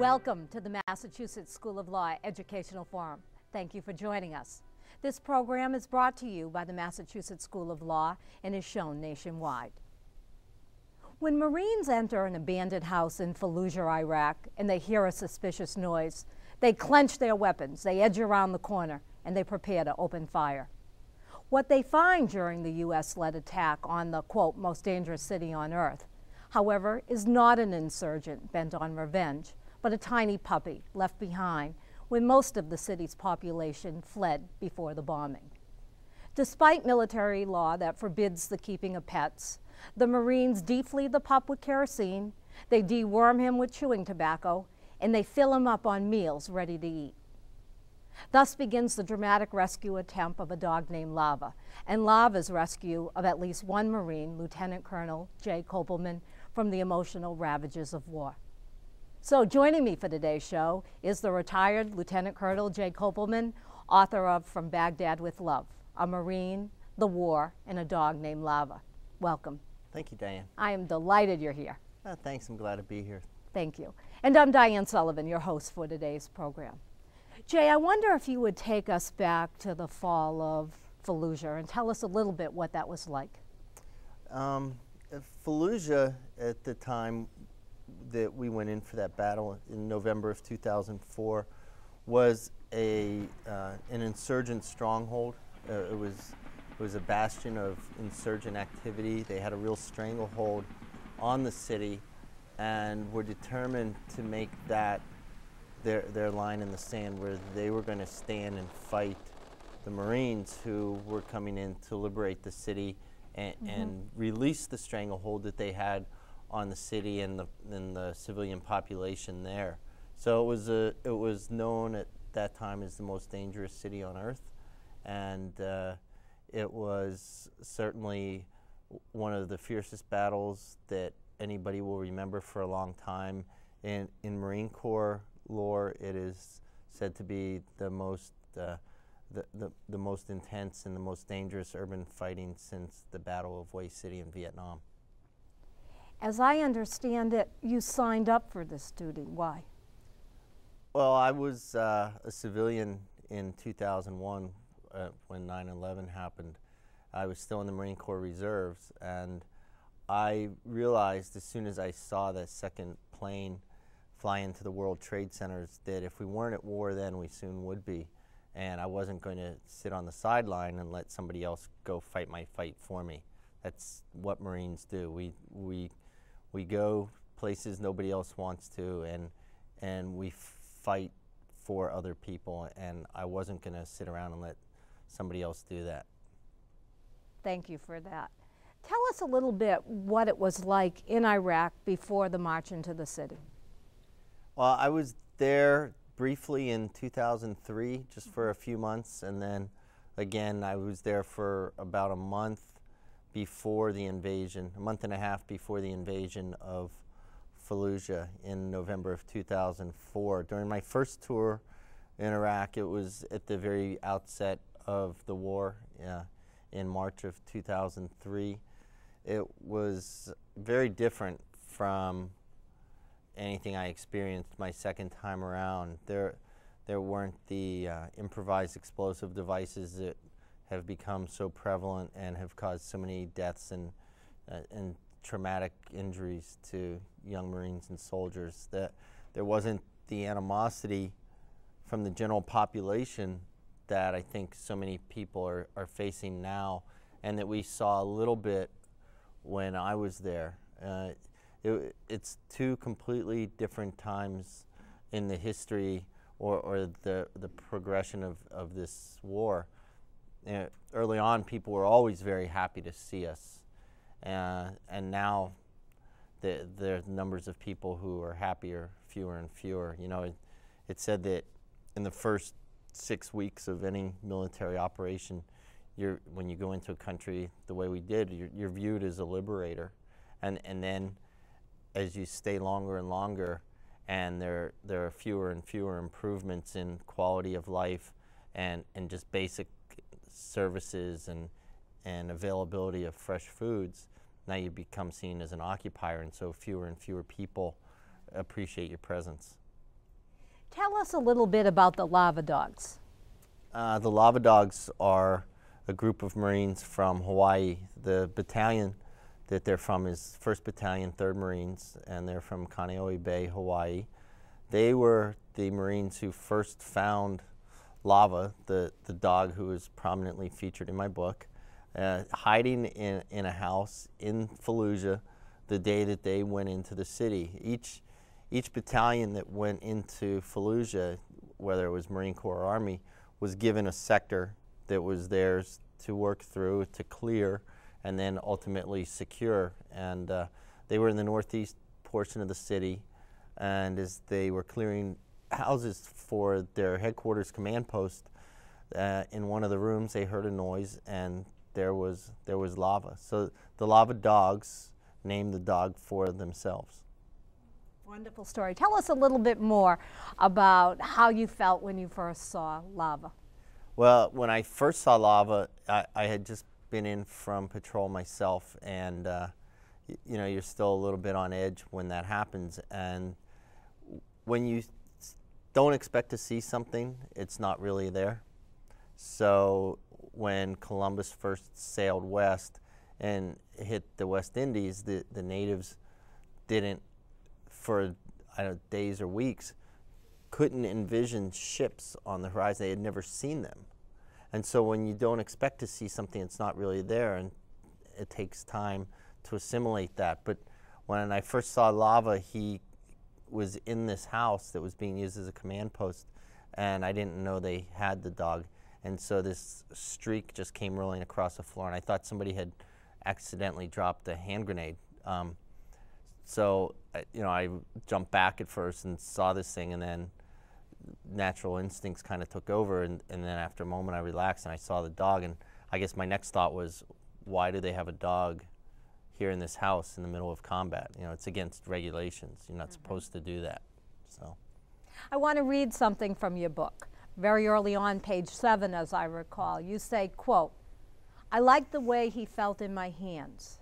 Welcome to the Massachusetts School of Law Educational Forum. Thank you for joining us. This program is brought to you by the Massachusetts School of Law and is shown nationwide. When Marines enter an abandoned house in Fallujah, Iraq, and they hear a suspicious noise, they clench their weapons, they edge around the corner, and they prepare to open fire. What they find during the U.S.-led attack on the, quote, most dangerous city on earth, however, is not an insurgent bent on revenge, but a tiny puppy left behind when most of the city's population fled before the bombing. Despite military law that forbids the keeping of pets, the Marines defleet the pup with kerosene, they deworm him with chewing tobacco, and they fill him up on meals ready to eat. Thus begins the dramatic rescue attempt of a dog named Lava, and Lava's rescue of at least one Marine, Lieutenant Colonel Jay Kopelman, from the emotional ravages of war. So joining me for today's show is the retired Lieutenant Colonel Jay Kopelman, author of From Baghdad with Love, a Marine, the War, and a Dog Named Lava. Welcome. Thank you, Diane. I am delighted you're here. Thanks, I'm glad to be here. Thank you. And I'm Diane Sullivan, your host for today's program. Jay, I wonder if you would take us back to the fall of Fallujah and tell us a little bit what that was like. Fallujah, at the time that we went in for that battle in November of 2004, was an insurgent stronghold. It was a bastion of insurgent activity. They had a real stranglehold on the city and were determined to make that their line in the sand, where they were going to stand and fight the Marines who were coming in to liberate the city and release the stranglehold that they had on the city and the civilian population there. So it was known at that time as the most dangerous city on earth, and it was certainly one of the fiercest battles that anybody will remember for a long time. In Marine Corps lore, it is said to be the most intense and the most dangerous urban fighting since the Battle of Hue City in Vietnam. As I understand it, you signed up for this duty. Why? Well, I was a civilian in 2001 when 9/11 happened. I was still in the Marine Corps Reserves, and I realized as soon as I saw the second plane fly into the World Trade Centers that if we weren't at war then, we soon would be. And I wasn't going to sit on the sideline and let somebody else go fight my fight for me. That's what Marines do. We go places nobody else wants to, and we fight for other people, and I wasn't going to sit around and let somebody else do that. Thank you for that. Tell us a little bit what it was like in Iraq before the march into the city. Well, I was there briefly in 2003, just for a few months, and then again I was there for about a month before the invasion, a month and a half before the invasion of Fallujah in November of 2004. During my first tour in Iraq, it was at the very outset of the war in March of 2003. It was very different from anything I experienced my second time around. There weren't the improvised explosive devices that have become so prevalent and have caused so many deaths and traumatic injuries to young Marines and soldiers. That there wasn't the animosity from the general population that I think so many people are facing now, and that we saw a little bit when I was there. It's two completely different times in the history or the progression of this war. Early on, people were always very happy to see us, and now the numbers of people who are happy are fewer and fewer. You know, it's said that in the first 6 weeks of any military operation, when you go into a country the way we did, you're viewed as a liberator, and then as you stay longer and longer, and there are fewer and fewer improvements in quality of life and just basic services and availability of fresh foods, now you become seen as an occupier, and so fewer and fewer people appreciate your presence. Tell us a little bit about the Lava Dogs. The Lava Dogs are a group of Marines from Hawaii. The battalion that they're from is 1st Battalion, 3rd Marines, and they're from Kaneohe Bay, Hawaii. They were the Marines who first found Lava, the dog who is prominently featured in my book, hiding in a house in Fallujah the day that they went into the city. Each battalion that went into Fallujah, whether it was Marine Corps or Army, was given a sector that was theirs to work through, to clear, and then ultimately secure. And they were in the northeast portion of the city, and as they were clearing houses for their headquarters command post, in one of the rooms they heard a noise, and there was Lava. So the Lava Dogs named the dog for themselves. Wonderful story. Tell us a little bit more about how you felt when you first saw Lava. Well, when I first saw Lava, I had just been in from patrol myself, and you know, you're still a little bit on edge when that happens. And when you don't expect to see something, it's not really there. So when Columbus first sailed west and hit the West Indies, the natives didn't, for days or weeks, couldn't envision ships on the horizon. They had never seen them. And so when you don't expect to see something, it's not really there, and it takes time to assimilate that. But when I first saw Lava, he was in this house that was being used as a command post, and I didn't know they had the dog. And so this streak just came rolling across the floor, and I thought somebody had accidentally dropped a hand grenade. So you know, I jumped back at first and saw this thing, and then natural instincts kind of took over, and then after a moment I relaxed and I saw the dog, and I guess my next thought was, why do they have a dog here in this house in the middle of combat? You know, it's against regulations. You're not supposed to do that. So I want to read something from your book. Very early on, page 7, as I recall, you say, quote, "I like the way he felt in my hands.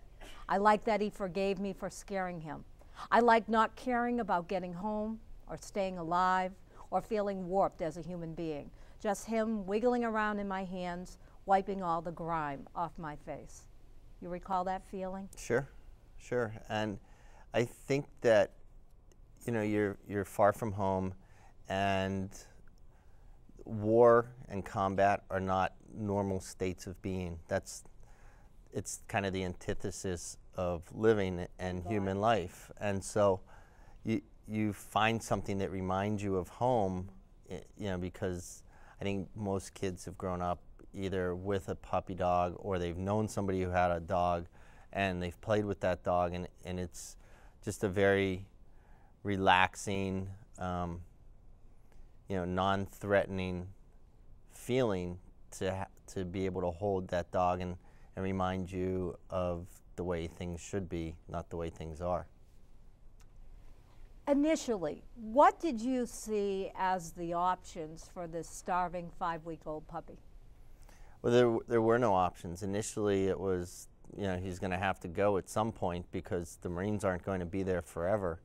I like that he forgave me for scaring him. I like not caring about getting home or staying alive or feeling warped as a human being. Just him wiggling around in my hands, wiping all the grime off my face." You recall that feeling? Sure, sure. And I think that, you know, you're far from home, and war and combat are not normal states of being. It's kind of the antithesis of living and human life. And so you find something that reminds you of home, you know, because I think most kids have grown up either with a puppy dog or they've known somebody who had a dog and they've played with that dog, and it's just a very relaxing, you know, non-threatening feeling to be able to hold that dog and remind you of the way things should be, not the way things are. Initially, what did you see as the options for this starving 5-week-old puppy? Well, there were no options. Initially, it was, you know, he's going to have to go at some point because the Marines aren't going to be there forever.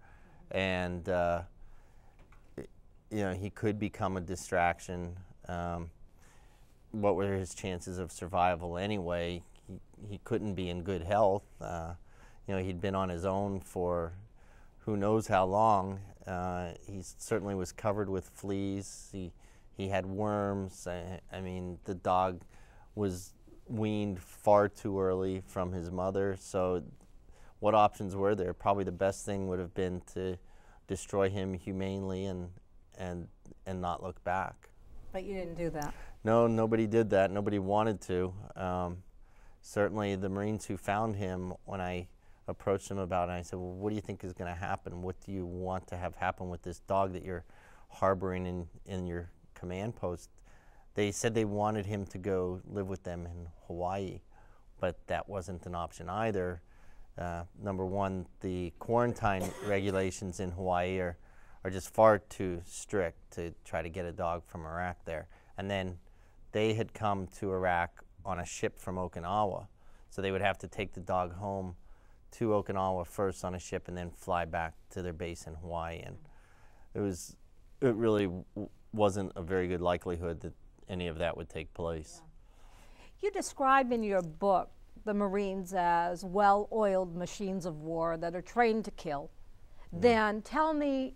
And, you know, he could become a distraction. What were his chances of survival anyway? He couldn't be in good health. You know, he'd been on his own for who knows how long. He certainly was covered with fleas. He had worms. I mean, the dog was weaned far too early from his mother. So what options were there? Probably the best thing would have been to destroy him humanely and not look back. But you didn't do that. No, nobody did that. Nobody wanted to. Certainly the Marines who found him, when I approached them about it, I said, well, what do you think is going to happen? What do you want to have happen with this dog that you're harboring in your command post? They said they wanted him to go live with them in Hawaii, but that wasn't an option either. Number one, the quarantine regulations in Hawaii are just far too strict to try to get a dog from Iraq there. And then they had come to Iraq on a ship from Okinawa, so they would have to take the dog home to Okinawa first on a ship and then fly back to their base in Hawaii. And it was it really wasn't a very good likelihood that any of that would take place. You describe in your book the Marines as well-oiled machines of war that are trained to kill. Then tell me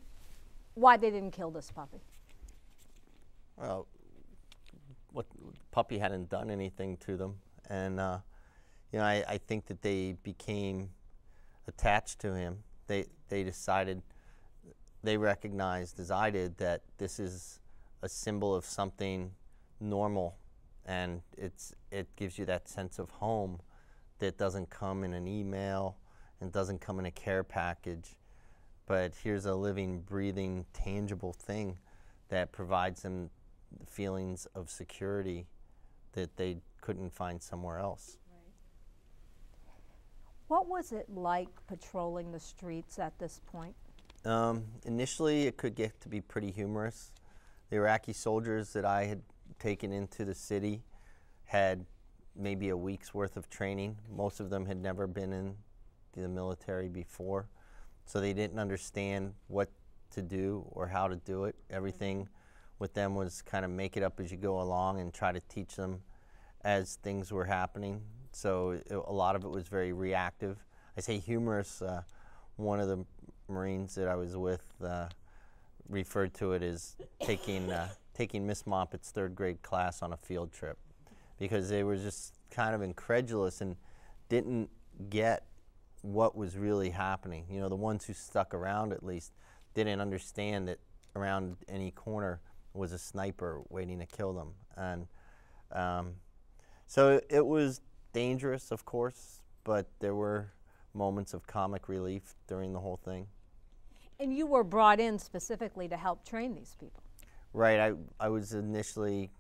why they didn't kill this puppy. Well, puppy hadn't done anything to them, and I think that they became attached to him. They decided, they recognized, as I did, that this is a symbol of something normal, and it gives you that sense of home that doesn't come in an email and doesn't come in a care package, but here's a living, breathing, tangible thing that provides them feelings of security that they couldn't find somewhere else. Right. What was it like patrolling the streets at this point? Initially, it could get to be pretty humorous. The Iraqi soldiers that I had taken into the city had maybe a week's worth of training. Most of them had never been in the military before, so they didn't understand what to do or how to do it. Everything with them was kind of make it up as you go along and try to teach them as things were happening. So a lot of it was very reactive. I say humorous. One of the Marines that I was with referred to it as taking Miss Moffat's third grade class on a field trip, because they were just kind of incredulous and didn't get what was really happening. You know, the ones who stuck around at least didn't understand that around any corner was a sniper waiting to kill them. And so it was dangerous, of course, but there were moments of comic relief during the whole thing. And you were brought in specifically to help train these people. Right. I was initially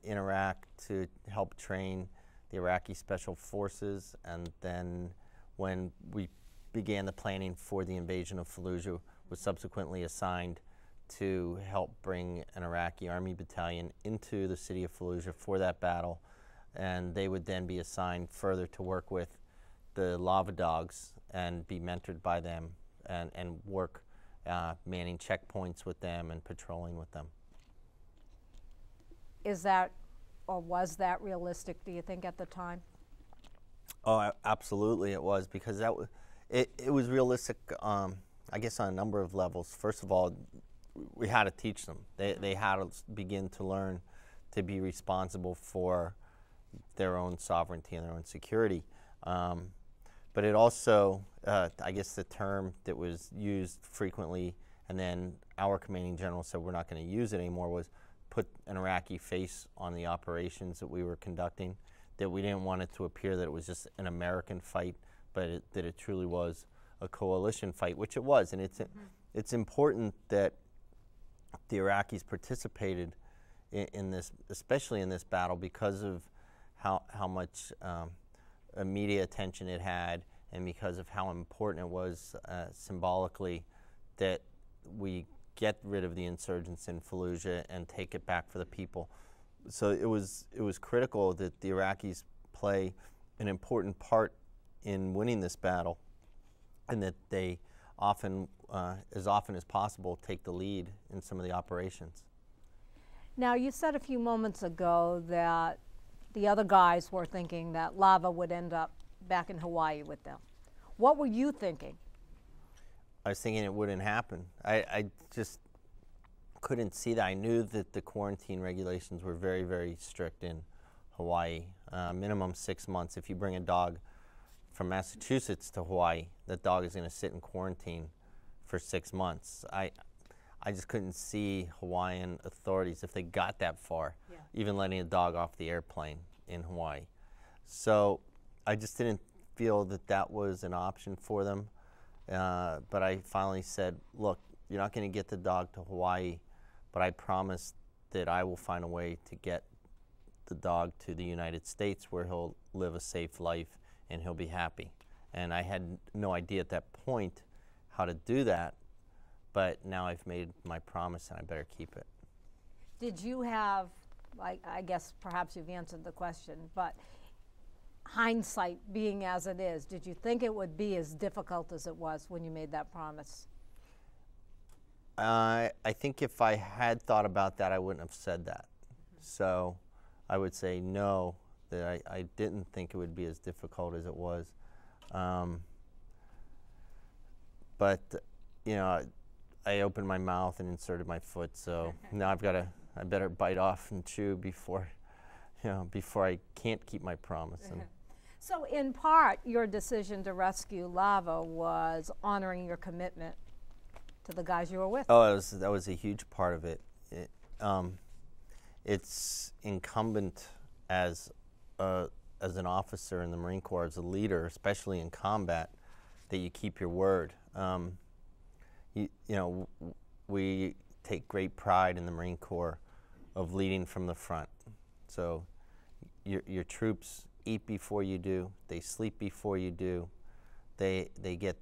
in Iraq to help train the Iraqi Special Forces, and then when we began the planning for the invasion of Fallujah, was subsequently assigned to help bring an Iraqi army battalion into the city of Fallujah for that battle, and they would then be assigned further to work with the lava dogs and be mentored by them and work manning checkpoints with them and patrolling with them. Is that, or was that realistic, do you think, at the time? Oh, absolutely it was, because that was, it was realistic, I guess, on a number of levels. First of all, we had to teach them. They had to begin to learn to be responsible for their own sovereignty and their own security. But it also, I guess the term that was used frequently, and then our commanding general said we're not going to use it anymore, was put an Iraqi face on the operations that we were conducting, that we didn't want it to appear that it was just an American fight, but that it truly was a coalition fight, which it was. And it's important that the Iraqis participated in this, especially in this battle, because of how much media attention it had, and because of how important it was symbolically that we get rid of the insurgents in Fallujah and take it back for the people. So it was critical that the Iraqis play an important part in winning this battle, and that they often, as often as possible, take the lead in some of the operations. Now, you said a few moments ago that the other guys were thinking that lava would end up back in Hawaii with them. What were you thinking? I was thinking it wouldn't happen. I just couldn't see that. I knew that the quarantine regulations were very, very strict in Hawaii. Minimum 6 months. If you bring a dog from Massachusetts to Hawaii, that dog is going to sit in quarantine for 6 months. I just couldn't see Hawaiian authorities, if they got that far, even letting a dog off the airplane in Hawaii. So I just didn't feel that that was an option for them. But I finally said, look, you're not going to get the dog to Hawaii, but I promise that I will find a way to get the dog to the United States, where he'll live a safe life and he'll be happy. And I had no idea at that point how to do that, but now I've made my promise and I better keep it. Did you have, I guess perhaps you've answered the question, but hindsight being as it is, did you think it would be as difficult as it was when you made that promise? I think if I had thought about that, I wouldn't have said that. So I would say no, that I didn't think it would be as difficult as it was. But, you know, I opened my mouth and inserted my foot, so now I better bite off and chew before, before I can't keep my promise. And so in part, your decision to rescue Lava was honoring your commitment to the guys you were with. Oh, that was a huge part of it. It's incumbent as an officer in the Marine Corps, as a leader, especially in combat, that you keep your word. We take great pride in the Marine Corps of leading from the front. So your troops eat before you do, they sleep before you do, they get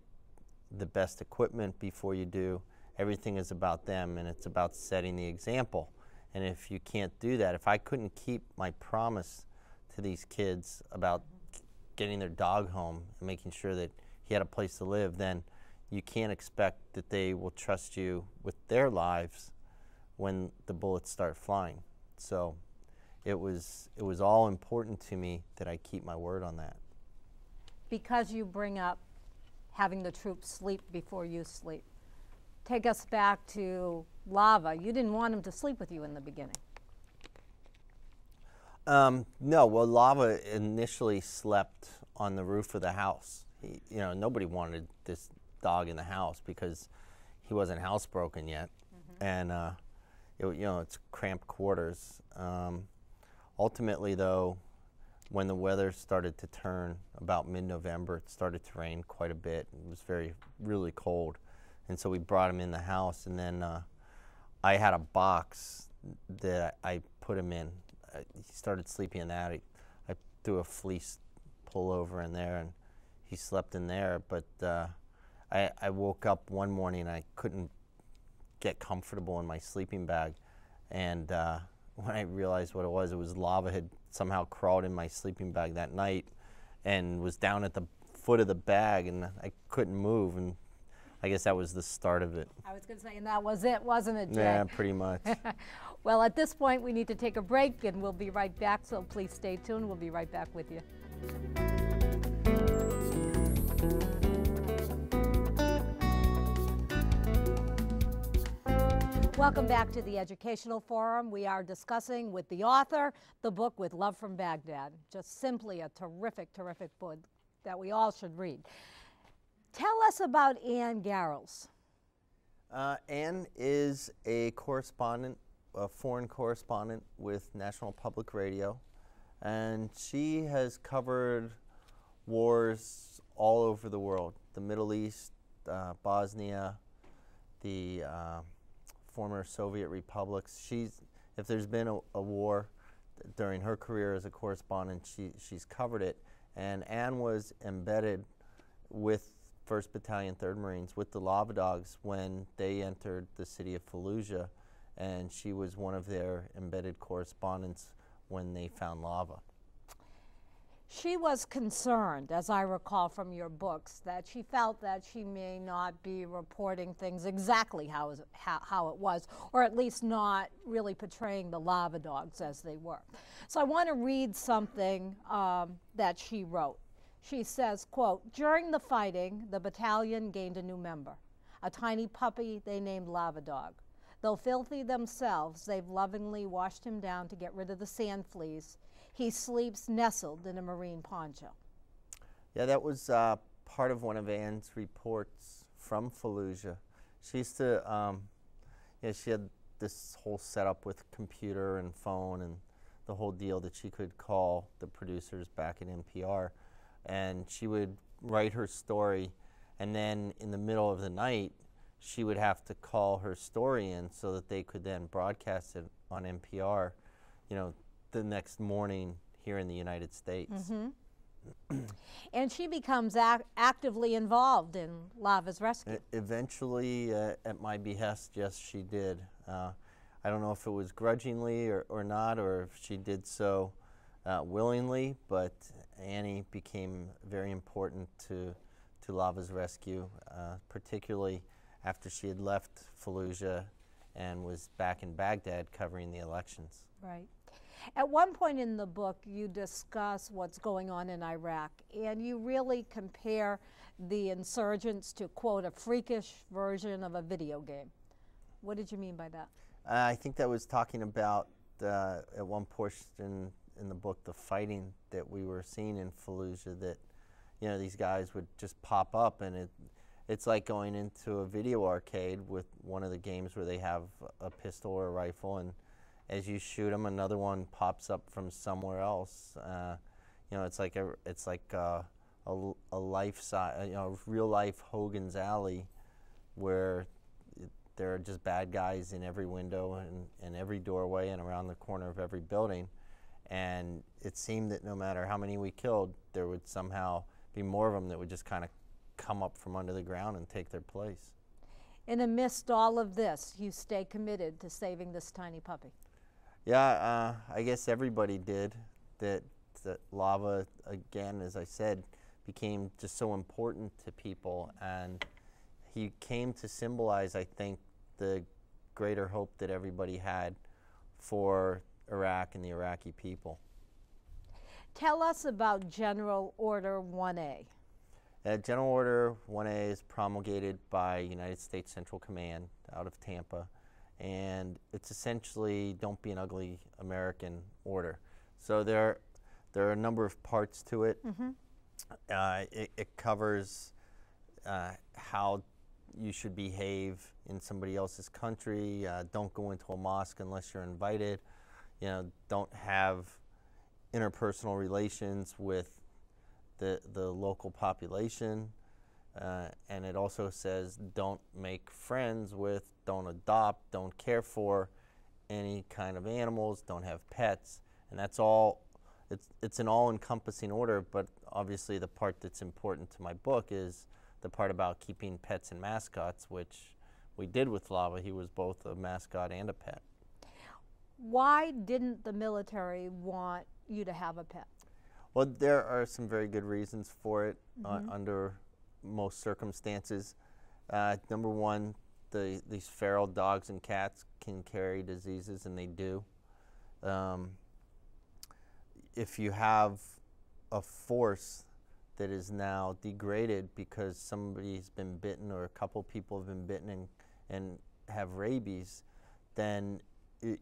the best equipment before you do. Everything is about them, and it's about setting the example. And if you can't do that, if I couldn't keep my promise to these kids about getting their dog home and making sure that he had a place to live, then you can't expect that they will trust you with their lives when the bullets start flying. So it was all important to me that I keep my word on that. Because you bring up having the troops sleep before you sleep, take us back to Lava. You didn't want him to sleep with you in the beginning. No, well, Lava initially slept on the roof of the house. Nobody wanted this dog in the house because he wasn't housebroken yet, and it's cramped quarters. Ultimately, though, when the weather started to turn about mid-November, it started to rain quite a bit. It was really cold, and so we brought him in the house, and then I had a box that I put him in. He started sleeping in that. I threw a fleece pullover in there, and he slept in there. But I woke up one morning and I couldn't get comfortable in my sleeping bag, and when I realized what it was Lava had somehow crawled in my sleeping bag that night and was down at the foot of the bag, and I couldn't move, and I guess that was the start of it. I was going to say, and that was it, wasn't it, Jay? Yeah, pretty much. Well, at this point, we need to take a break, and we'll be right back, so please stay tuned. We'll be right back with you. Welcome back to the Educational Forum. We are discussing with the author the book With Love from Baghdad. Just simply a terrific, terrific book that we all should read. Tell us about Ann Garrels. Ann is a correspondent, a foreign correspondent with National Public Radio, and she has covered wars all over the world, the Middle East, Bosnia, the former Soviet republics. If there's been a war during her career as a correspondent, she's covered it. And Ann was embedded with 1st Battalion, 3rd Marines, with the Lava Dogs when they entered the city of Fallujah, and she was one of their embedded correspondents when they found Lava. She was concerned, as I recall from your books, that she felt that she may not be reporting things exactly how it was, or at least not really portraying the Lava Dogs as they were. So I want to read something that she wrote. She says, quote, "During the fighting, the battalion gained a new member, a tiny puppy they named Lava Dog. Though filthy themselves, they've lovingly washed him down to get rid of the sand fleas. He sleeps nestled in a Marine poncho." Yeah, that was part of one of Ann's reports from Fallujah. She used to, she had this whole setup with computer and phone and the whole deal that she could call the producers back at NPR, and she would write her story, and then in the middle of the night, she would have to call her story in so that they could then broadcast it on NPR, the next morning here in the United States. And she becomes actively involved in Lava's rescue. Eventually, at my behest, yes, she did. I don't know if it was grudgingly or not, or if she did so willingly, but Annie became very important to Lava's rescue, particularly after she had left Fallujah and was back in Baghdad covering the elections. Right. At one point in the book, you discuss what's going on in Iraq, and you really compare the insurgents to, quote, a freakish version of a video game. What did you mean by that? I think that was talking about, at one portion in the book, the fighting that we were seeing in Fallujah, that, you know, these guys would just pop up, and it's like going into a video arcade with one of the games where they have a pistol or a rifle, and as you shoot them, another one pops up from somewhere else. You know, it's like a life size, you know, real life Hogan's Alley, where there are just bad guys in every window and every doorway and around the corner of every building. And it seemed that no matter how many we killed, there would somehow be more of them that would just kind of come up from under the ground and take their place. And amidst all of this, you stay committed to saving this tiny puppy. Yeah, I guess everybody did. That lava, again, as I said, became just so important to people, and he came to symbolize, I think, the greater hope that everybody had for Iraq and the Iraqi people. Tell us about General Order 1A. General Order 1A is promulgated by United States Central Command out of Tampa, and it's essentially don't be an ugly American order. So there are a number of parts to it. Mm-hmm. It covers how you should behave in somebody else's country. Don't go into a mosque unless you're invited. You know, don't have interpersonal relations with the local population. And it also says don't make friends with, don't adopt, don't care for any kind of animals, don't have pets. And that's all, it's an all-encompassing order, but obviously the part that's important to my book is the part about keeping pets and mascots, which we did with Lava. He was both a mascot and a pet. Why didn't the military want you to have a pet? Well, there are some very good reasons for it. Under most circumstances. Number one, these feral dogs and cats can carry diseases, and they do. If you have a force that is now degraded because somebody's been bitten or a couple people have been bitten and have rabies, then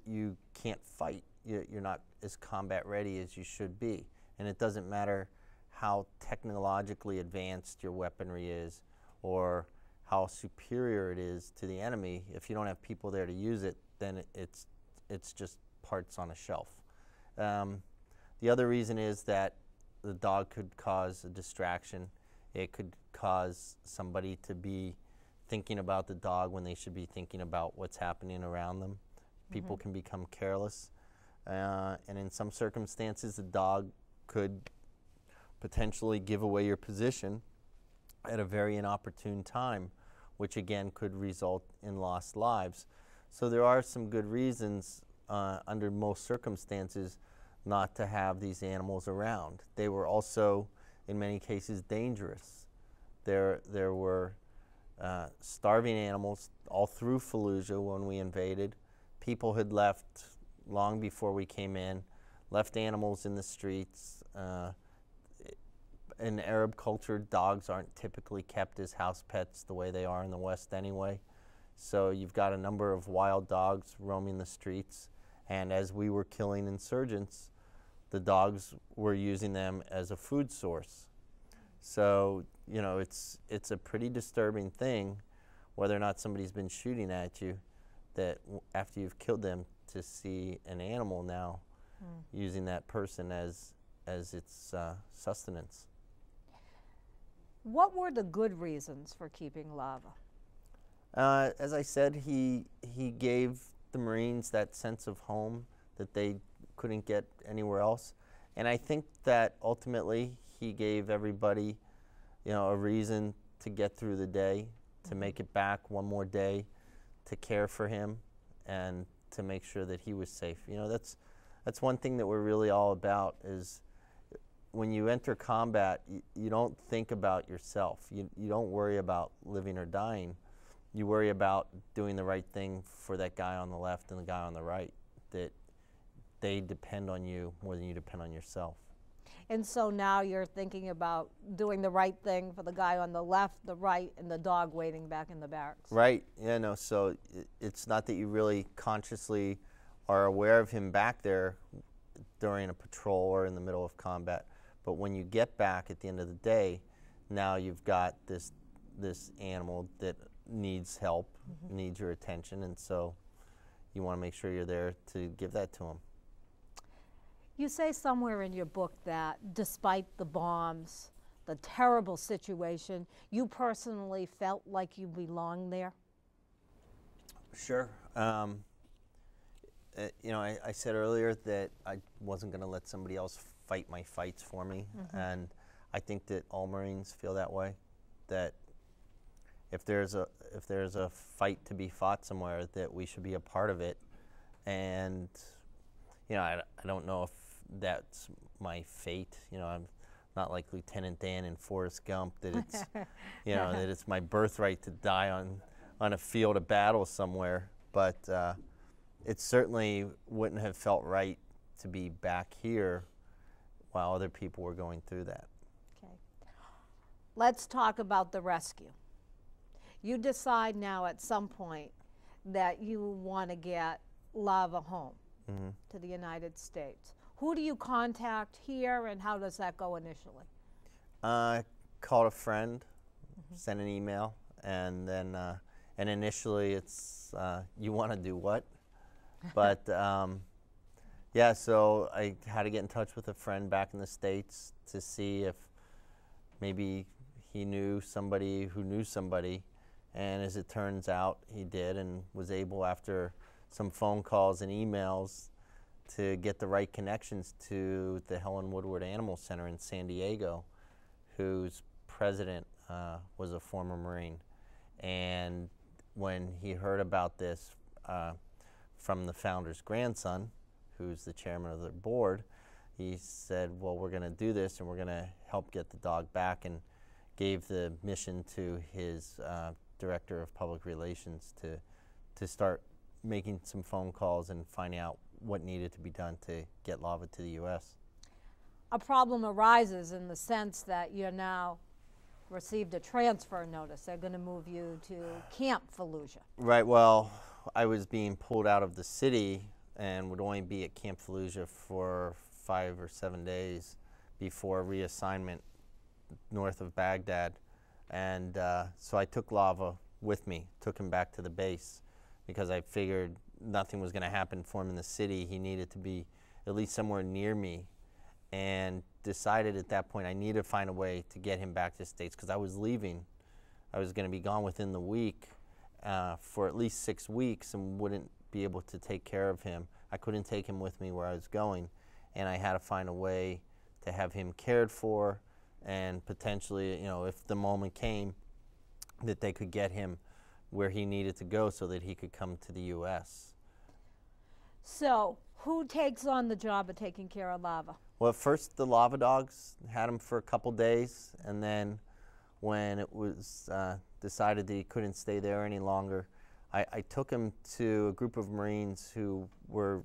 you can't fight. You're not as combat ready as you should be. And it doesn't matter how technologically advanced your weaponry is or how superior it is to the enemy. If you don't have people there to use it, then it's just parts on a shelf. The other reason is that the dog could cause a distraction. It could cause somebody to be thinking about the dog when they should be thinking about what's happening around them. People can become careless. And in some circumstances, the dog could potentially give away your position at a very inopportune time, which again could result in lost lives. So there are some good reasons under most circumstances not to have these animals around. They were also, in many cases, dangerous. There were starving animals all through Fallujah when we invaded. People had left long before we came in, left animals in the streets. In Arab culture, dogs aren't typically kept as house pets the way they are in the West anyway. So you've got a number of wild dogs roaming the streets, and as we were killing insurgents, the dogs were using them as a food source. So, you know, it's a pretty disturbing thing, whether or not somebody's been shooting at you, that after you've killed them, to see an animal now using that person as its sustenance. What were the good reasons for keeping Lava? As I said, he gave the Marines that sense of home that they couldn't get anywhere else. And I think that ultimately he gave everybody, you know, a reason to get through the day, to make it back one more day, to care for him, and to make sure that he was safe. You know, that's one thing that we're really all about, is when you enter combat, you don't think about yourself. You don't worry about living or dying. you worry about doing the right thing for that guy on the left and the guy on the right, that they depend on you more than you depend on yourself. And so now you're thinking about doing the right thing for the guy on the left, the right, and the dog waiting back in the barracks. Right, yeah, no, so it's not that you really consciously are aware of him back there during a patrol or in the middle of combat, but when you get back at the end of the day, now you've got this animal that needs help, needs your attention, and so you want to make sure you're there to give that to him. You say somewhere in your book that despite the bombs, the terrible situation, you personally felt like you belonged there? Sure. You know, I said earlier that I wasn't going to let somebody else fight my fights for me, and I think that all Marines feel that way, that if there's a fight to be fought somewhere, that we should be a part of it. And you know, I don't know if that's my fate. You know, I'm not like Lieutenant Dan in Forrest Gump, that it's you know, that it's my birthright to die on a field of battle somewhere. But it certainly wouldn't have felt right to be back here while other people were going through that. Okay. Let's talk about the rescue. You decide now at some point that you want to get Lava home to the United States. Who do you contact here, and how does that go initially? Called a friend, sent an email, and then and initially it's you want to do what? But yeah, so I had to get in touch with a friend back in the States to see if maybe he knew somebody who knew somebody, and as it turns out, he did, and was able, after some phone calls and emails, to get the right connections to the Helen Woodward Animal Center in San Diego, whose president was a former Marine. And when he heard about this from the founder's grandson, who's the chairman of the board, he said, well, we're going to do this, and we're going to help get the dog back, and gave the mission to his director of public relations to start making some phone calls and finding out what needed to be done to get Lava to the U.S. A problem arises in the sense that you now received a transfer notice. They're going to move you to Camp Fallujah. Right, well, I was being pulled out of the city and would only be at Camp Fallujah for 5 or 7 days before reassignment north of Baghdad. And so I took Lava with me, took him back to the base, because I figured nothing was going to happen for him in the city. He needed to be at least somewhere near me, and decided at that point I needed to find a way to get him back to the States, because I was leaving. I was going to be gone within the week for at least 6 weeks, and wouldn't be able to take care of him. I couldn't take him with me where I was going, and I had to find a way to have him cared for, and potentially, you know, if the moment came, that they could get him where he needed to go so that he could come to the U.S. So, who takes on the job of taking care of Lava? Well, at first the Lava dogs had him for a couple days, and then when it was decided that he couldn't stay there any longer, I took him to a group of Marines who were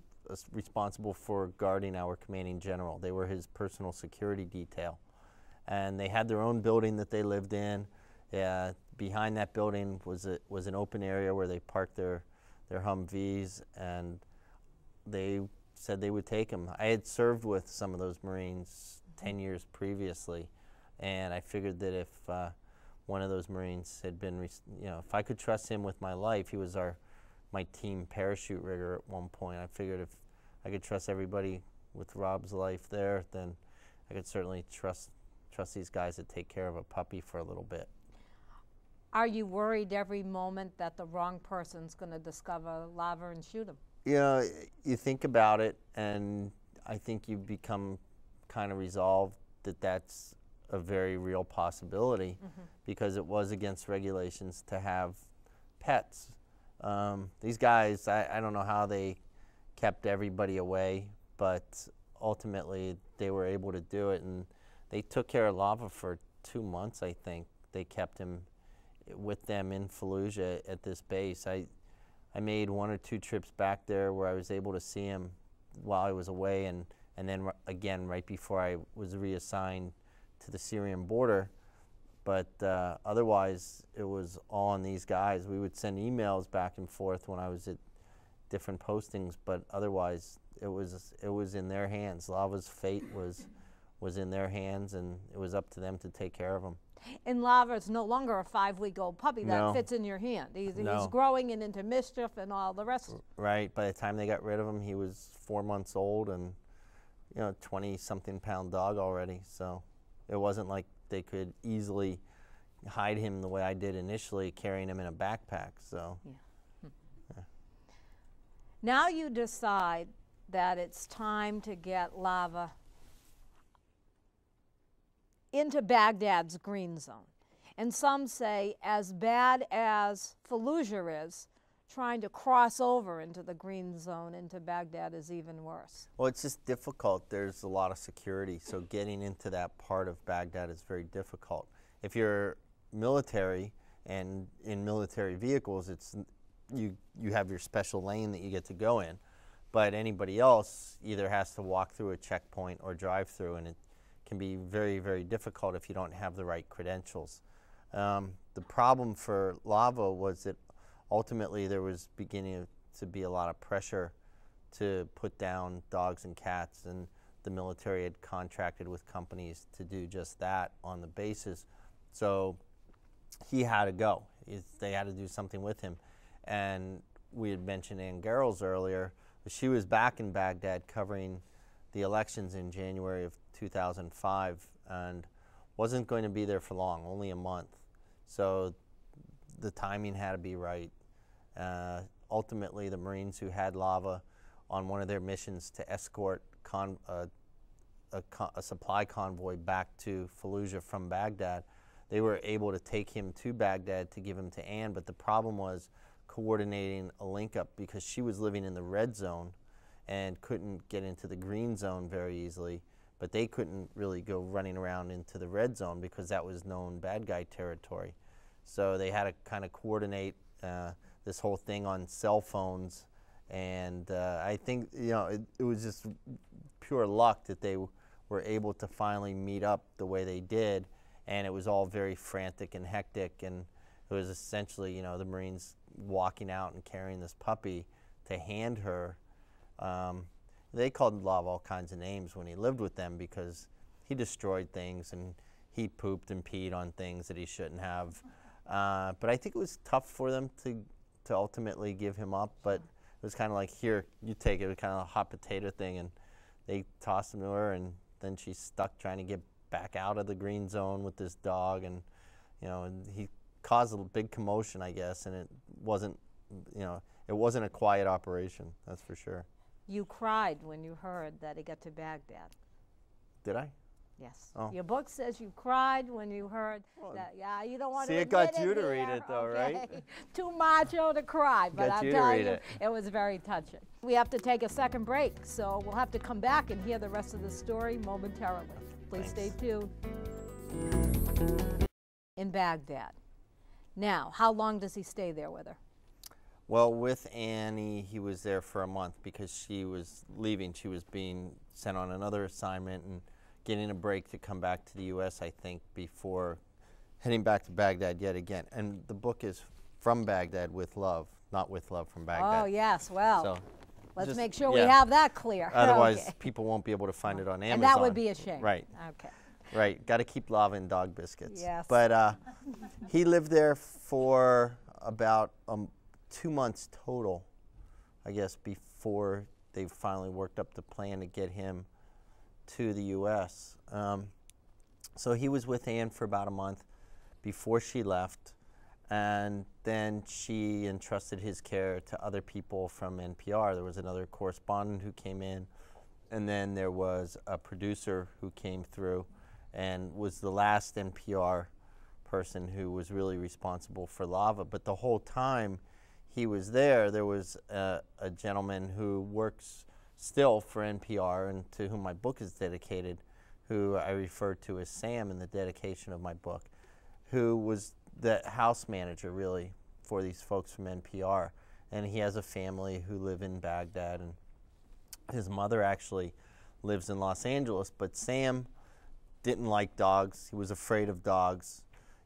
responsible for guarding our commanding general. They were his personal security detail, and they had their own building that they lived in. Behind that building was an open area where they parked their Humvees, and they said they would take him. I had served with some of those Marines 10 years previously, and I figured that if one of those Marines had been, you know, if I could trust him with my life, he was my team parachute rigger at one point. I figured if I could trust everybody with Rob's life there, then I could certainly trust these guys to take care of a puppy for a little bit. Are you worried every moment that the wrong person's going to discover Lava and shoot him? You know, you think about it, and I think you become kind of resolved that that's a very real possibility, because it was against regulations to have pets. These guys, I don't know how they kept everybody away, but ultimately they were able to do it, and they took care of Lava for 2 months, I think. They kept him with them in Fallujah at this base. I made 1 or 2 trips back there where I was able to see him while I was away, and then again right before I was reassigned to the Syrian border. But otherwise, it was all on these guys. We would send emails back and forth when I was at different postings, but otherwise, it was in their hands. Lava's fate was in their hands, and it was up to them to take care of him. And Lava is no longer a 5-week-old puppy that fits in your hand. He's growing and into mischief and all the rest. Right. By the time they got rid of him, he was 4 months old and 20-something pound dog already. So it wasn't like they could easily hide him the way I did initially, carrying him in a backpack. So. Yeah. Now you decide that it's time to get Lava into Baghdad's green zone. And some say, as bad as Fallujah is, trying to cross over into the green zone into Baghdad is even worse. Well, it's just difficult. There's a lot of security, so getting into that part of Baghdad is very difficult. If you're military and in military vehicles, it's you have your special lane that you get to go in, but anybody else either has to walk through a checkpoint or drive through, and it can be very, very difficult if you don't have the right credentials. The problem for Lava was that ultimately there was beginning to be a lot of pressure to put down dogs and cats, and the military had contracted with companies to do just that on the bases. So he had to go. They had to do something with him. And we had mentioned Ann Garrels earlier. She was back in Baghdad covering the elections in January of 2005 and wasn't going to be there for long, only a month. So the timing had to be right. Ultimately, the Marines who had Lava on one of their missions to escort a supply convoy back to Fallujah from Baghdad, they were able to take him to Baghdad to give him to Ann, but the problem was coordinating a link up because she was living in the red zone and couldn't get into the green zone very easily, but they couldn't really go running around into the red zone because that was known bad guy territory. So they had to kind of coordinate this whole thing on cell phones, and I think it was just pure luck that they were able to finally meet up the way they did, and it was all very frantic and hectic, and it was essentially the Marines walking out and carrying this puppy to hand her. They called Lava all kinds of names when he lived with them because he destroyed things and he pooped and peed on things that he shouldn't have. But I think it was tough for them to ultimately give him up, but it was kind of like, here, you take it. It was kind of a hot potato thing, and they tossed him to her, and then she's stuck trying to get back out of the green zone with this dog, and and he caused a big commotion, I guess, and it wasn't a quiet operation, that's for sure. You cried when you heard that he got to Baghdad. Did I? Yes. Oh. Your book says you cried when you heard that. Yeah, you don't want to See, it got you to read it, though, okay. right? Too macho to cry, but Got I'm you to telling read you, it. it was very touching. We have to take a second break, so we'll have to come back and hear the rest of the story momentarily. Please Thanks. stay tuned. In Baghdad. Now, how long does he stay there with her? Well, with Annie, he was there for a month because she was leaving. She was being sent on another assignment and getting a break to come back to the U.S., I think, before heading back to Baghdad yet again. And the book is From Baghdad with Love, not With Love from Baghdad. Oh, yes. Well, So let's make sure we have that clear. Otherwise, Okay. people won't be able to find it on Amazon. And that would be a shame. Right. Okay. Right. Got to keep Lava in dog biscuits. Yes. But he lived there for about 2 months total, I guess, before they finally worked up the plan to get him to the U.S. So he was with Ann for about a month before she left, and then she entrusted his care to other people from NPR. There was another correspondent who came in, and then there was a producer who came through and was the last NPR person who was really responsible for Lava. But the whole time he was there, there was a gentleman who works still for NPR and to whom my book is dedicated, who I refer to as Sam in the dedication of my book, who was the house manager really for these folks from NPR, and he has a family who live in Baghdad, and his mother actually lives in Los Angeles. But Sam didn't like dogs. He was afraid of dogs.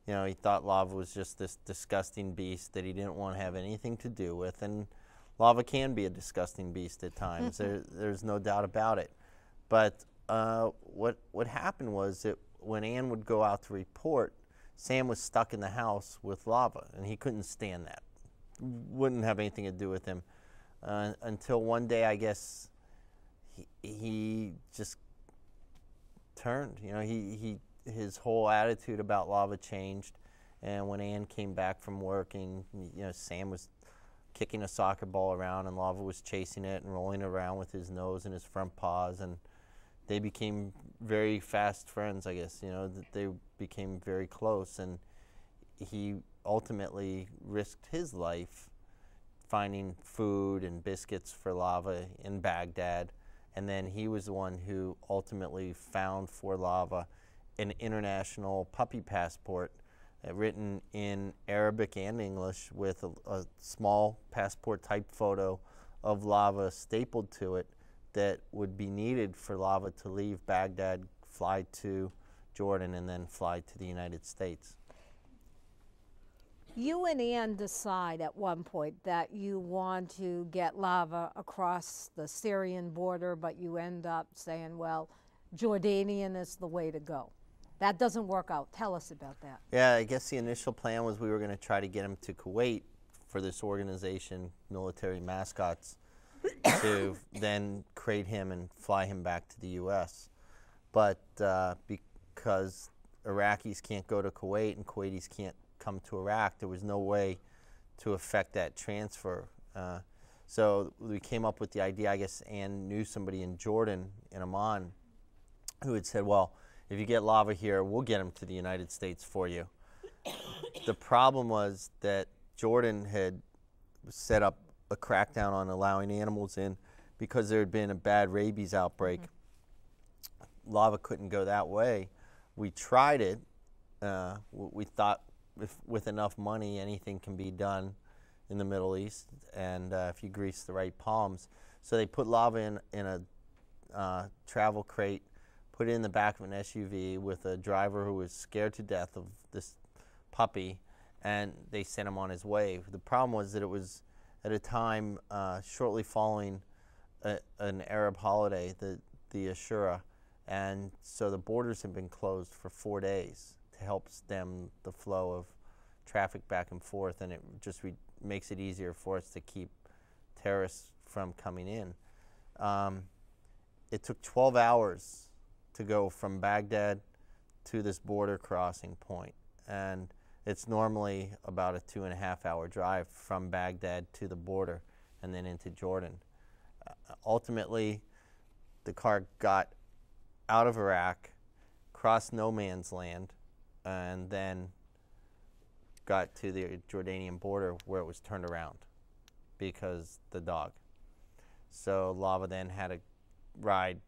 You know, he thought Lava was just this disgusting beast that he didn't want to have anything to do with. And Lava can be a disgusting beast at times. There's no doubt about it. But what happened was that when Ann would go out to report, Sam was stuck in the house with Lava, and he couldn't stand that. Wouldn't have anything to do with him until one day, I guess, he just turned. You know, his whole attitude about Lava changed. And when Ann came back from working, you know, Sam was kicking a soccer ball around, and Lava was chasing it and rolling around with his nose and his front paws, and they became very fast friends, I guess. You know, they became very close, and he ultimately risked his life finding food and biscuits for Lava in Baghdad, and then he was the one who ultimately found for Lava an international puppy passport written in Arabic and English with a small passport type photo of Lava stapled to it that would be needed for Lava to leave Baghdad, fly to Jordan, and then fly to the United States. You and Ann decide at one point that you want to get Lava across the Syrian border, but you end up saying, well, Jordanian is the way to go. That doesn't work out. Tell us about that. Yeah, I guess the initial plan was we were going to try to get him to Kuwait for this organization, Military Mascots, to then crate him and fly him back to the U.S. But because Iraqis can't go to Kuwait and Kuwaitis can't come to Iraq, there was no way to affect that transfer. So we came up with the idea. I guess Ann knew somebody in Jordan, in Amman, who had said, well, if you get Lava here, we'll get him to the United States for you. The problem was that Jordan had set up a crackdown on allowing animals in because there had been a bad rabies outbreak. Lava couldn't go that way. We tried it. We thought with enough money, anything can be done in the Middle East, and if you grease the right palms. So they put Lava in a travel crate, put it in the back of an SUV with a driver who was scared to death of this puppy, and they sent him on his way. The problem was that it was at a time shortly following an Arab holiday, the Ashura, and so the borders had been closed for 4 days to help stem the flow of traffic back and forth, and it just makes it easier for us to keep terrorists from coming in. It took 12 hours to go from Baghdad to this border crossing point, and it's normally about a 2.5-hour drive from Baghdad to the border and then into Jordan. Ultimately, the car got out of Iraq, crossed no man's land, and then got to the Jordanian border where it was turned around because the dog. So Lava then had to ride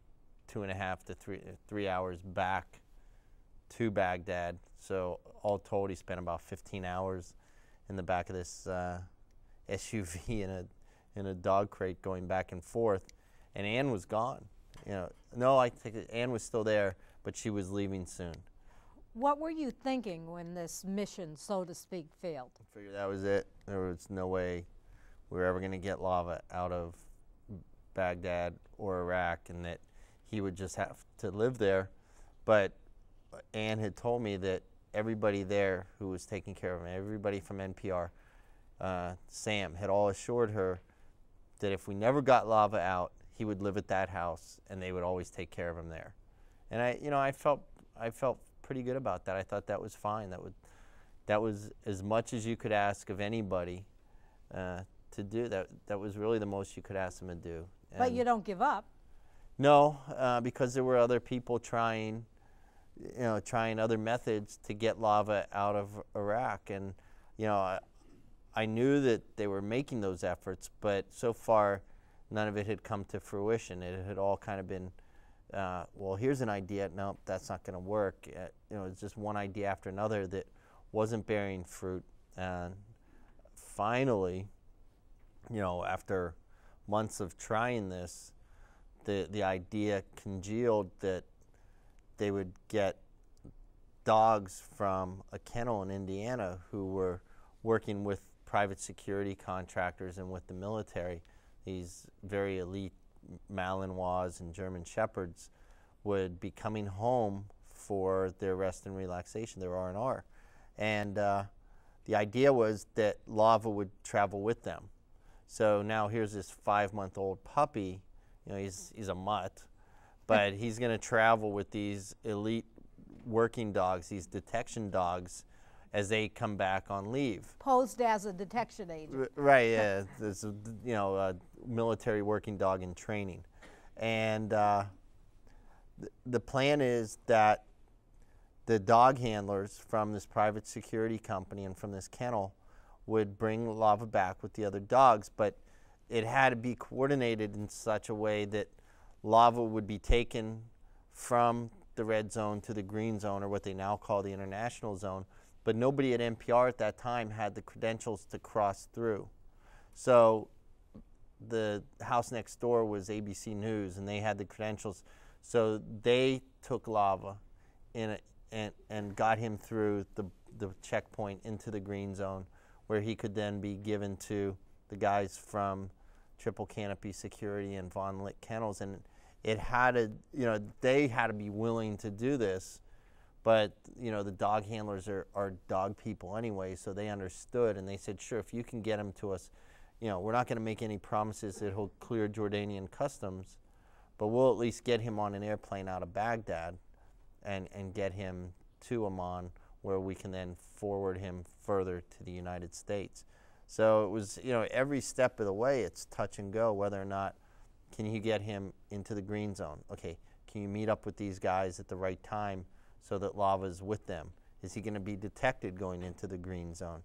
2.5 to 3 hours back to Baghdad. So all told, he spent about 15 hours in the back of this SUV in a dog crate going back and forth. And Ann was gone. You know, no, I think Ann was still there, but she was leaving soon. What were you thinking when this mission, so to speak, failed? I figured that was it. There was no way we were ever going to get Lava out of Baghdad or Iraq, and that he would just have to live there. But Ann had told me that everybody there who was taking care of him, everybody from NPR, Sam, had all assured her that if we never got Lava out, he would live at that house, and they would always take care of him there. And I felt pretty good about that. I thought that was fine. That was as much as you could ask of anybody to do. That was really the most you could ask them to do. And but you don't give up. No, because there were other people trying other methods to get Lava out of Iraq, and I knew that they were making those efforts, but so far none of it had come to fruition. It had all kind of been, well, here's an idea. No, that's not going to work. It's just one idea after another that wasn't bearing fruit. And finally, after months of trying this, the idea congealed that they would get dogs from a kennel in Indiana who were working with private security contractors and with the military. These very elite Malinois and German Shepherds would be coming home for their rest and relaxation, their R&R. And the idea was that Lava would travel with them. So now here's this 5-month-old puppy. He's a mutt, but he's going to travel with these elite working dogs, these detection dogs, as they come back on leave. Posed as a detection agent. Right, yeah. There's a military working dog in training. And the plan is that the dog handlers from this private security company and from this kennel would bring Lava back with the other dogs, but it had to be coordinated in such a way that Lava would be taken from the red zone to the green zone, or what they now call the international zone, but nobody at NPR at that time had the credentials to cross through. So the house next door was ABC News, and they had the credentials. So they took Lava and got him through the checkpoint into the green zone, where he could then be given to the guys from Triple Canopy Security and Von Lick Kennels. And it had to, they had to be willing to do this, but the dog handlers are dog people anyway, so they understood, and they said, sure, if you can get him to us, we're not going to make any promises that he'll clear Jordanian customs, but we'll at least get him on an airplane out of Baghdad and get him to Amman, where we can then forward him further to the United States. So it was, every step of the way, it's touch and go, whether or not can you get him into the green zone. Okay, can you meet up with these guys at the right time so that Lava's with them? Is he going to be detected going into the green zone?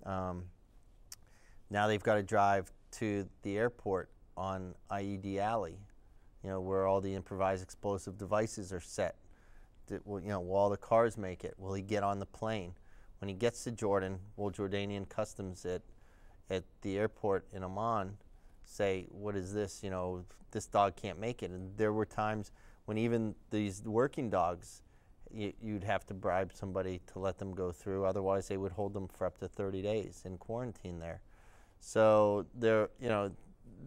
Now they've got to drive to the airport on IED Alley, where all the improvised explosive devices are set. Will all the cars make it? Will he get on the plane? When he gets to Jordan, will Jordanian customs at the airport in Amman say, what is this? This dog can't make it. And there were times when even these working dogs, you'd have to bribe somebody to let them go through. Otherwise, they would hold them for up to 30 days in quarantine there. So there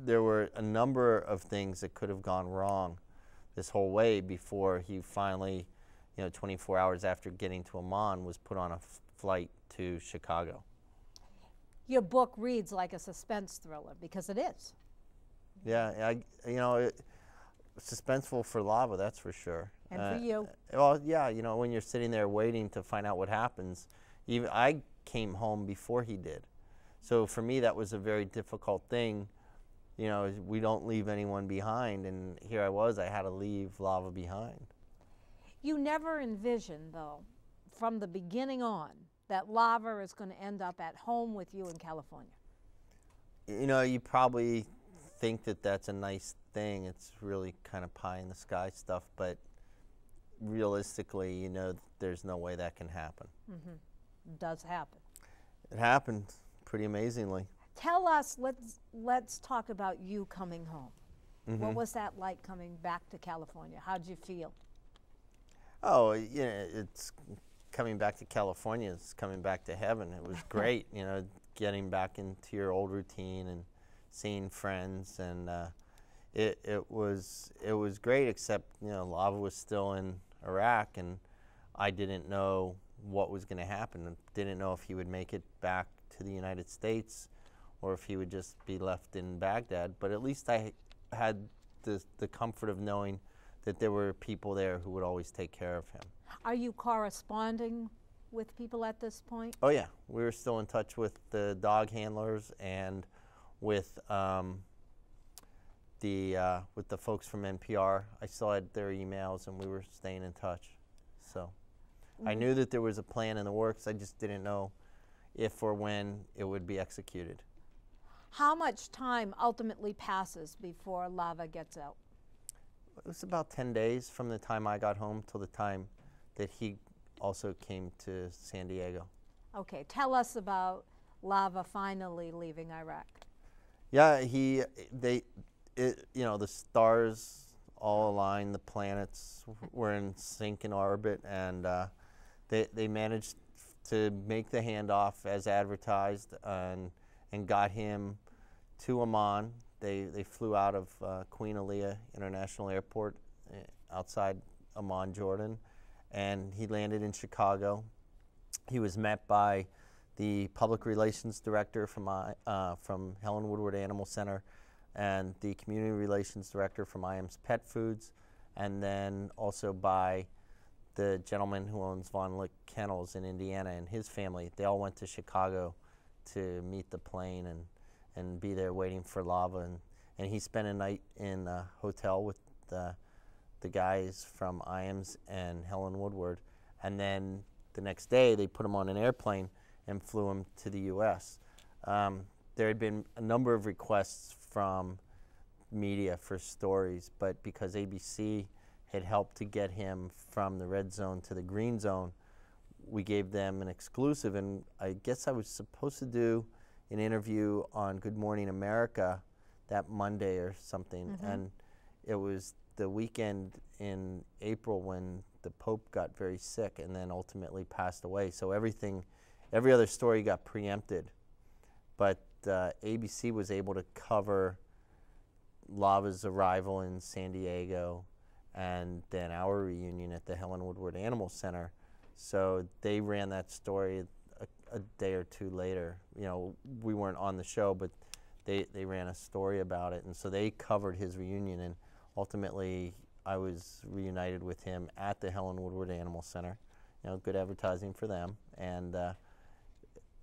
were a number of things that could have gone wrong this whole way before he finally, 24 hours after getting to Amman, was put on a flight to Chicago. Your book reads like a suspense thriller, because it is. Yeah, suspenseful for Lava, that's for sure. And for you. Well, yeah, when you're sitting there waiting to find out what happens. Even I came home before he did. So for me, that was a very difficult thing. We don't leave anyone behind, and here I had to leave Lava behind. You never envisioned, though, from the beginning on, that Lava is going to end up at home with you in California. You probably think that that's a nice thing. It's really kind of pie in the sky stuff, but realistically, there's no way that can happen. Mm-hmm. It does happen. It happened pretty amazingly. Tell us, let's talk about you coming home. Mm-hmm. What was that like coming back to California? How'd you feel? Oh, it's coming back to California. It's coming back to heaven. It was great, getting back into your old routine and seeing friends, and it was great. Except Lava was still in Iraq, and I didn't know what was going to happen. I didn't know if he would make it back to the United States or if he would just be left in Baghdad. But at least I had the comfort of knowing that there were people there who would always take care of him. Are you corresponding with people at this point? Oh yeah, we were still in touch with the dog handlers and with the folks from NPR. I still had their emails, and we were staying in touch. So I knew that there was a plan in the works. I just didn't know if or when it would be executed. How much time ultimately passes before Lava gets out? It was about 10 days from the time I got home till the time that he also came to San Diego. Okay, tell us about Lava finally leaving Iraq. Yeah, the stars all aligned, the planets were in sync in orbit, and they managed to make the handoff as advertised, and got him to Amman. They flew out of Queen Aliyah International Airport outside Amman, Jordan, and he landed in Chicago. He was met by the public relations director from Helen Woodward Animal Center, and the community relations director from IAM's Pet Foods, and then also by the gentleman who owns Von Lick Kennels in Indiana and his family. They all went to Chicago to meet the plane and be there waiting for Lava, and he spent a night in a hotel with the guys from IAMS and Helen Woodward, and then the next day they put him on an airplane and flew him to the U.S. There had been a number of requests from media for stories, but because ABC had helped to get him from the red zone to the green zone, we gave them an exclusive, and I guess I was supposed to do an interview on Good Morning America that Monday or something, and it was the weekend in April when the Pope got very sick and then ultimately passed away. So every other story got preempted, but ABC was able to cover Lava's arrival in San Diego and then our reunion at the Helen Woodward Animal Center. So they ran that story a day or two later. You know, we weren't on the show, but they ran a story about it, and so they covered his reunion, and ultimately I was reunited with him at the Helen Woodward Animal Center. You know, good advertising for them, and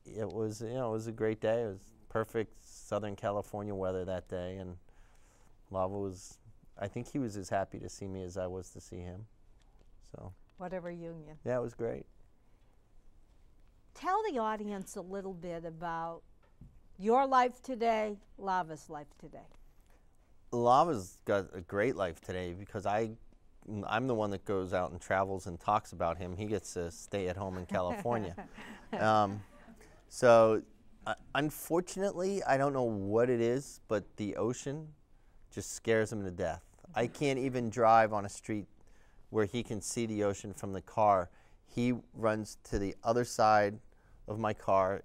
it was a great day. It was perfect Southern California weather that day, and Lava was, I think he was as happy to see me as I was to see him. So What a reunion. yeah, it was great. Tell the audience a little bit about your life today, Lava's life today. Lava's got a great life today because I'm the one that goes out and travels and talks about him. He gets to stay at home in California. Unfortunately, I don't know what it is, but the ocean just scares him to death. I can't even drive on a street where he can see the ocean from the car. He runs to the other side of my car.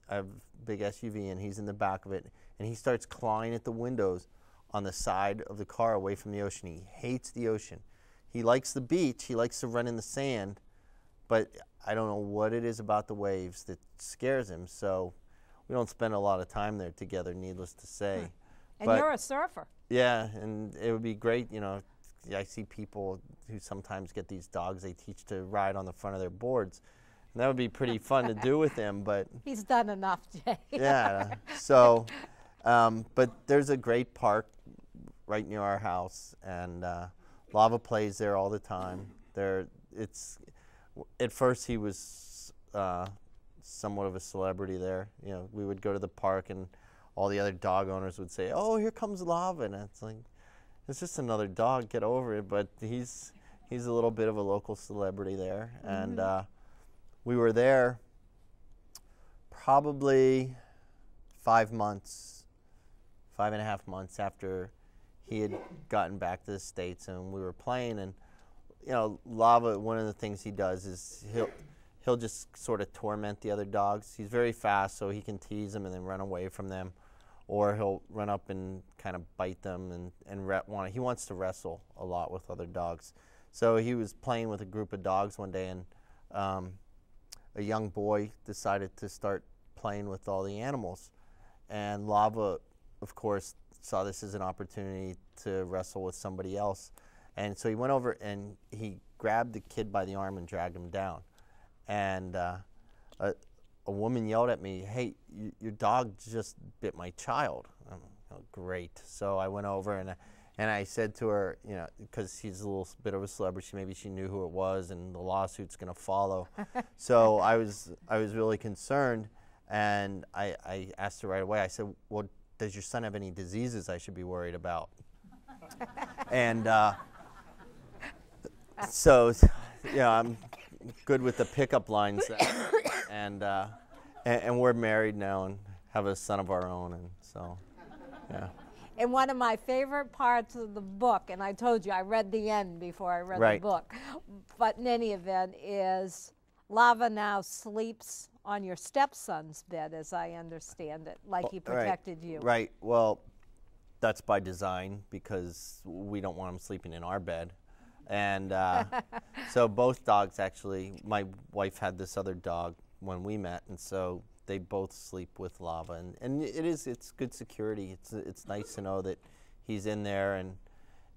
I have a big SUV, and he's in the back of it, and he starts clawing at the windows on the side of the car away from the ocean. He hates the ocean. He likes the beach. He likes to run in the sand, but I don't know what it is about the waves that scares him. So we don't spend a lot of time there together, needless to say. And but you're a surfer. yeah, and it would be great, you know. I see people who sometimes get these dogs they teach to ride on the front of their boards. And that would be pretty fun to do with him, but He's done enough, Jay. yeah. So, but there's a great park right near our house, and Lava plays there all the time. At first he was somewhat of a celebrity there. You know, we would go to the park, and all the other dog owners would say, "Oh, here comes Lava," and it's like, it's just another dog. Get over it. But he's a little bit of a local celebrity there, and we were there probably 5 months, 5.5 months after he had gotten back to the States, and we were playing. And you know, Lava, one of the things he does is he'll just sort of torment the other dogs. He's very fast, so he can tease them and then run away from them, or he'll run up and kind of bite them and he wants to wrestle a lot with other dogs. So he was playing with a group of dogs one day, and a young boy decided to start playing with all the animals. And Lava, of course, saw this as an opportunity to wrestle with somebody else. And so he went over and he grabbed the kid by the arm and dragged him down. And a woman yelled at me, "Hey, your dog just bit my child." I'm like, "Oh, great." So I went over and I said to her, you know, because he's a little bit of a celebrity, maybe she knew who it was, and the lawsuit's going to follow. So I was really concerned, and I asked her right away. I said, "Well, does your son have any diseases I should be worried about?" And so, yeah, I'm good with the pickup lines. and we're married now and have a son of our own, and so, yeah. And one of my favorite parts of the book, and I told you I read the end before I read Right. the book, but in any event, is Lava now sleeps on your stepson's bed, as I understand it, like he protected you. Right. Well, that's by design because we don't want him sleeping in our bed. And so both dogs, actually, my wife had this other dog when we met, and so they both sleep with Lava. And it's good security. It's nice to know that he's in there, and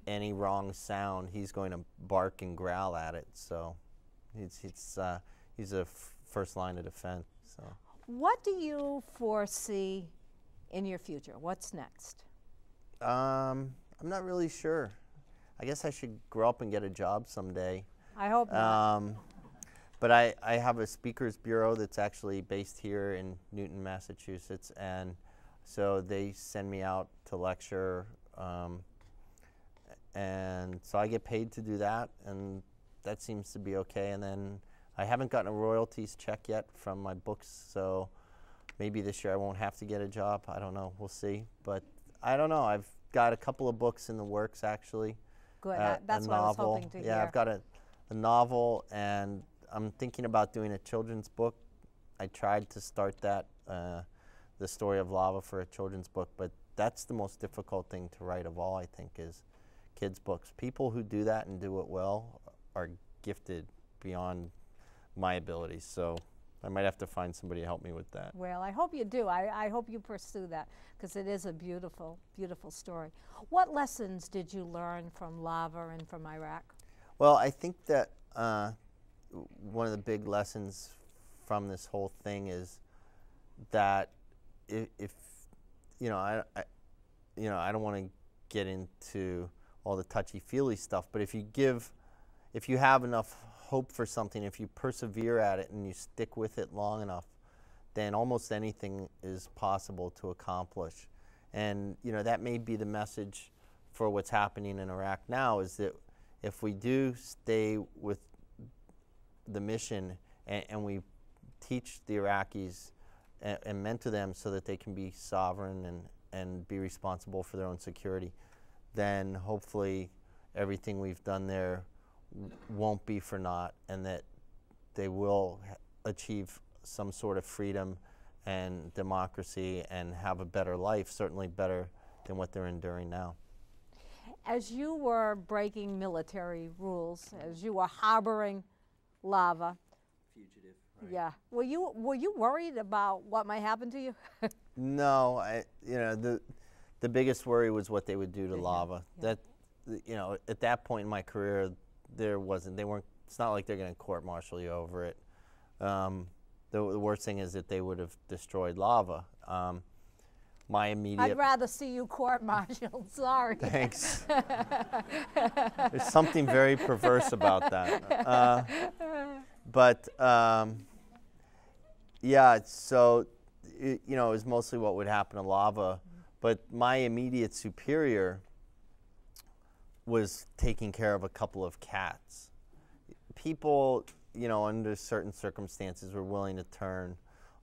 any wrong sound, he's going to bark and growl at it. So he's a first line of defense. So. What do you foresee in your future? What's next? I'm not really sure. I guess I should grow up and get a job someday. I hope not. But I have a speakers bureau that's actually based here in Newton, Massachusetts, and so they send me out to lecture, and so I get paid to do that, and that seems to be okay. And then I haven't gotten a royalties check yet from my books, so maybe this year I won't have to get a job. I don't know. We'll see. But I don't know. I've got a couple of books in the works, actually. Good. That's what I was hoping to hear. Yeah, I've got a novel, and I'm thinking about doing a children's book. I tried to start that, the story of Lava, for a children's book, but that's the most difficult thing to write of all, I think, is kids' books. People who do that and do it well are gifted beyond my abilities, so I might have to find somebody to help me with that. Well, I hope you do. I hope you pursue that, because it is a beautiful, beautiful story. What lessons did you learn from Lava and from Iraq? Well, I think that one of the big lessons from this whole thing is that if you know, I don't want to get into all the touchy-feely stuff, but if you have enough hope for something, if you persevere at it and you stick with it long enough, then almost anything is possible to accomplish. And that may be the message for what's happening in Iraq now, is that if we do stay with the mission and we teach the Iraqis and mentor them so that they can be sovereign and be responsible for their own security, then hopefully everything we've done there won't be for naught, and that they will achieve some sort of freedom and democracy and have a better life, certainly better than what they're enduring now. As you were breaking military rules, as you were harboring Lava, Fugitive, right? Yeah, were you worried about what might happen to you? No, the biggest worry was what they would do to Lava. Yeah. That, at that point in my career, it's not like they're going to court-martial you over it. The worst thing is that they would have destroyed Lava. My immediate... I'd rather see you court-martialed, sorry. Thanks. There's something very perverse about that. Yeah, so, it was mostly what would happen to Lava, but my immediate superior was taking care of a couple of cats. People, under certain circumstances were willing to turn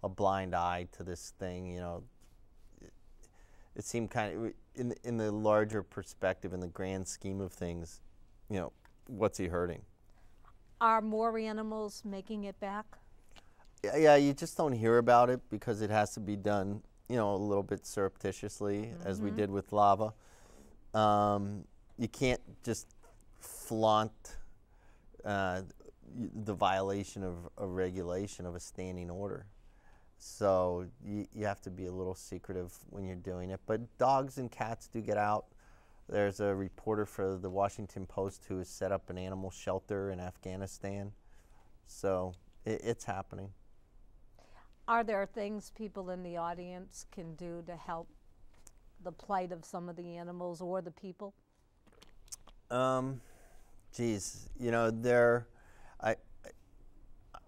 a blind eye to this thing, It seemed kind of, in the larger perspective, in the grand scheme of things, what's he hurting? Are more animals making it back? Yeah, you just don't hear about it because it has to be done, a little bit surreptitiously, as we did with Lava. You can't just flaunt the violation of a regulation of a standing order. So you have to be a little secretive when you're doing it. But dogs and cats do get out. There's a reporter for the Washington Post who has set up an animal shelter in Afghanistan. So it's happening. Are there things people in the audience can do to help the plight of some of the animals or the people? Geez,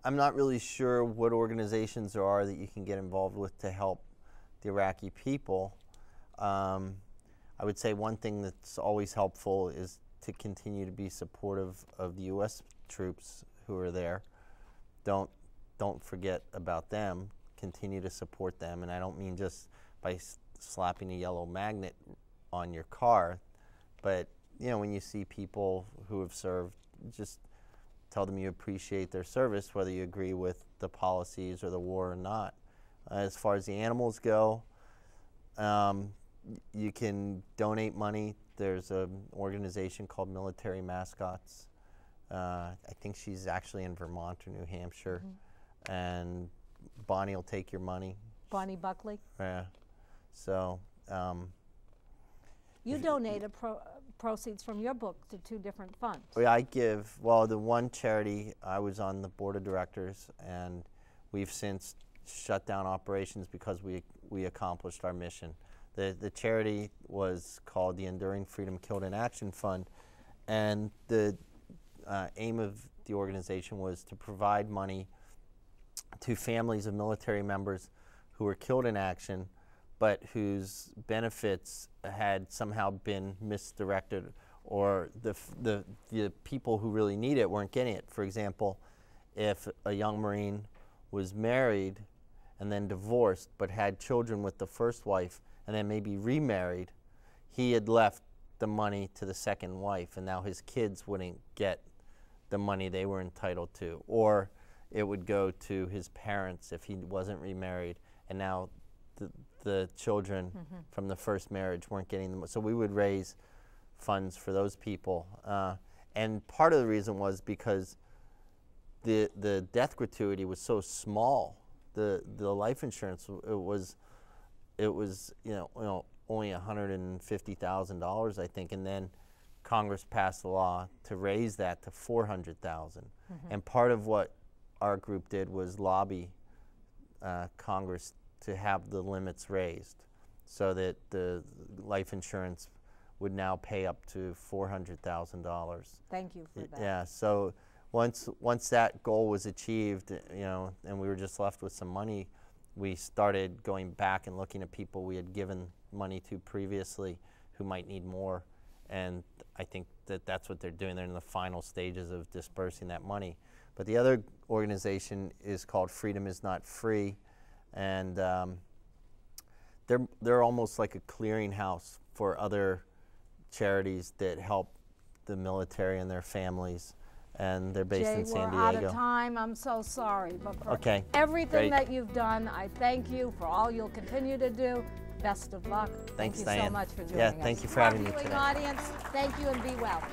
I'm not really sure what organizations there are that you can get involved with to help the Iraqi people. I would say one thing that's always helpful is to continue to be supportive of the U.S. troops who are there. Don't don't forget about them. Continue to support them, and I don't mean just by slapping a yellow magnet on your car, but you know, when you see people who have served, just tell them you appreciate their service, whether you agree with the policies or the war or not. As far as the animals go, you can donate money. There's an organization called Military Mascots. I think she's actually in Vermont or New Hampshire, and Bonnie will take your money. Bonnie Buckley? Yeah. So. You donated proceeds from your book to 2 different funds. Yeah, I give, well, the one charity, I was on the board of directors, and we've since shut down operations because we accomplished our mission. The charity was called the Enduring Freedom Killed in Action Fund, and the aim of the organization was to provide money to families of military members who were killed in action, but whose benefits had somehow been misdirected, or the people who really need it weren't getting it. For example, if a young Marine was married and then divorced but had children with the first wife and then maybe remarried, he had left the money to the second wife, and now his kids wouldn't get the money they were entitled to. Or it would go to his parents if he wasn't remarried, and now the children from the first marriage weren't getting them. So we would raise funds for those people. And part of the reason was because the death gratuity was so small. The life insurance, it was you know only $150,000, I think, and then Congress passed a law to raise that to $400,000. And part of what our group did was lobby Congress to have the limits raised, so that the life insurance would now pay up to $400,000. Thank you for that. Yeah. So once that goal was achieved, you know, and we were just left with some money, we started going back and looking at people we had given money to previously who might need more, and I think that's what they're doing. They're in the final stages of dispersing that money. But the other organization is called Freedom Is Not Free, and they're almost like a clearinghouse for other charities that help the military and their families, and they're based in San Diego. We're out of time. I'm so sorry, but for Great. everything that you've done, I thank you for all you'll continue to do. Best of luck. Thanks, thank you Diane. so much for joining us. Yeah, thank you for having me Our today. viewing audience, thank you and be well.